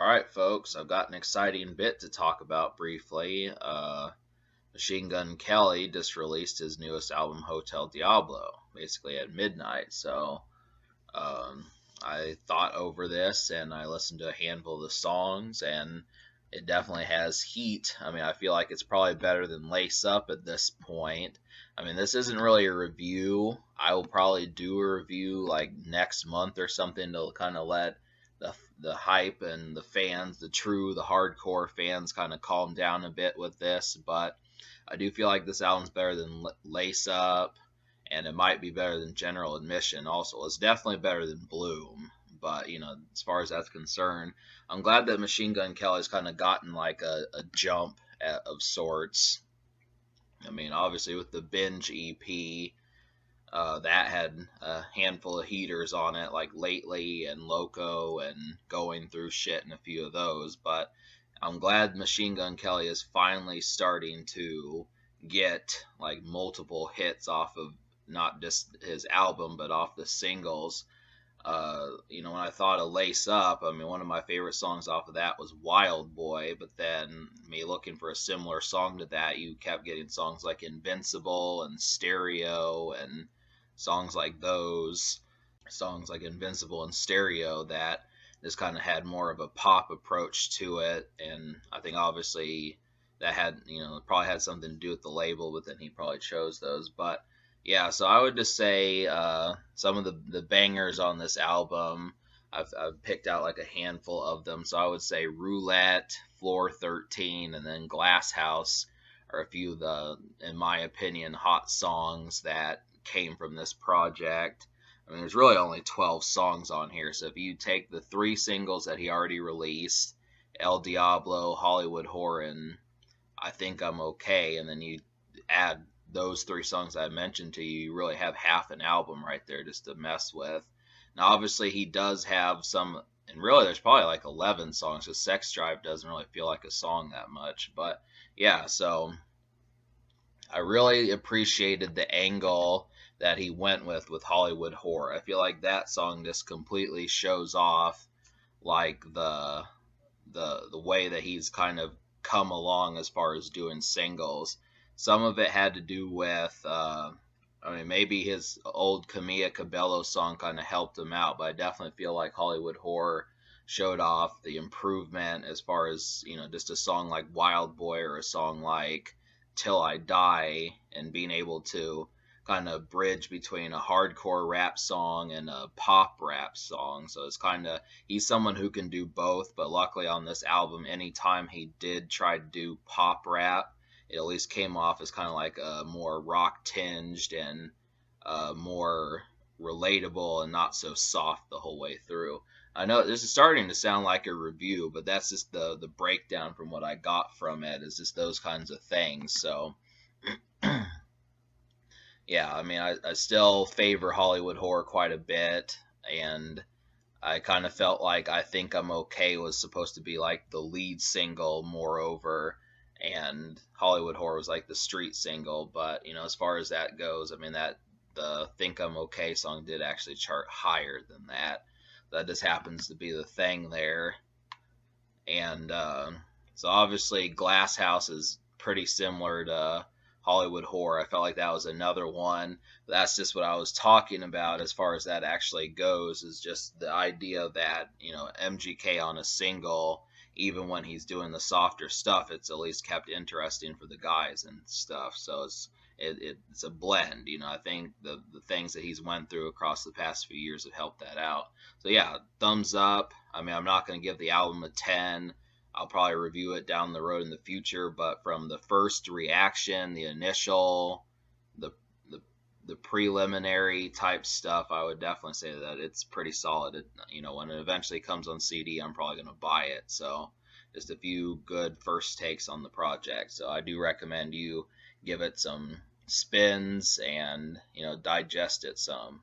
All right, folks, I've got an exciting bit to talk about briefly. Machine Gun Kelly just released his newest album, Hotel Diablo, basically at midnight. So um, I thought over this and I listened to a handful of the songs, and it definitely has heat. I mean, I feel like it's probably better than Lace Up at this point. I mean, this isn't really a review. I will probably do a review like next month or something to kind of let the hype and the fans, the hardcore fans, kind of calm down a bit with this. But I do feel like this album's better than Lace Up, and it might be better than General Admission. Also, it's definitely better than Bloom. But as far as that's concerned, I'm glad that Machine Gun Kelly's kind of gotten like a jump of sorts. I mean, obviously with the Binge EP, that had a handful of heaters on it, like Lately and Loco and Going Through Shit and a few of those. But I'm glad Machine Gun Kelly is finally starting to get like multiple hits off of not just his album, but off the singles. When I thought of Lace Up, I mean, one of my favorite songs off of that was Wild Boy, but then me looking for a similar song to that, you kept getting songs like Invincible and Stereo and songs like those. Songs like Invincible and Stereo that just kind of had more of a pop approach to it, and I think obviously that had, probably had something to do with the label, but then he probably chose those. But yeah, so I would just say some of the bangers on this album, I've picked out like a handful of them. So I would say Roulette, Floor 13, and then Glass House are a few of the, in my opinion, hot songs that came from this project. I mean, there's really only 12 songs on here. So if you take the 3 singles that he already released, El Diablo, Hollywood Whore, and I Think I'm Okay, and then you add those 3 songs I mentioned to you, you really have half an album right there just to mess with. Now, obviously, he does have some, and really there's probably like 11 songs, because Sex Drive doesn't really feel like a song that much. But yeah, so I really appreciated the angle that he went with Hollywood Whore. I feel like that song just completely shows off like the way that he's kind of come along as far as doing singles. Some of it had to do with, I mean, maybe his old Camilla Cabello song kind of helped him out, but I definitely feel like Hollywood Whore showed off the improvement as far as, just a song like Wild Boy or a song like Till I Die, and being able to kind of bridge between a hardcore rap song and a pop rap song. So it's kind of, he's someone who can do both, but luckily on this album, anytime he did try to do pop rap, it at least came off as kind of like a more rock tinged and more relatable and not so soft the whole way through. I know this is starting to sound like a review, but that's just the breakdown from what I got from it, is just those kinds of things. So yeah, I mean, I still favor Hollywood Whore quite a bit, and I kind of felt like I Think I'm Okay was supposed to be like the lead single, moreover, and Hollywood Whore was like the street single. But as far as that goes, I mean, that the Think I'm Okay song did actually chart higher than that. That just happens to be the thing there. And so obviously Glass House is pretty similar to Hollywood Whore. I felt like that was another one. That's just what I was talking about as far as that actually goes, is just the idea that, MGK on a single, even when he's doing the softer stuff, it's at least kept interesting for the guys and stuff. So it's a blend. I think the things that he's went through across the past few years have helped that out. So yeah, thumbs up. I mean, I'm not going to give the album a 10. I'll probably review it down the road in the future, but from the first reaction, the initial, the the, the preliminary type stuff, I would definitely say that it's pretty solid. When it eventually comes on CD, I'm probably going to buy it. So just a few good first takes on the project. So I do recommend you give it some spins and digest it some.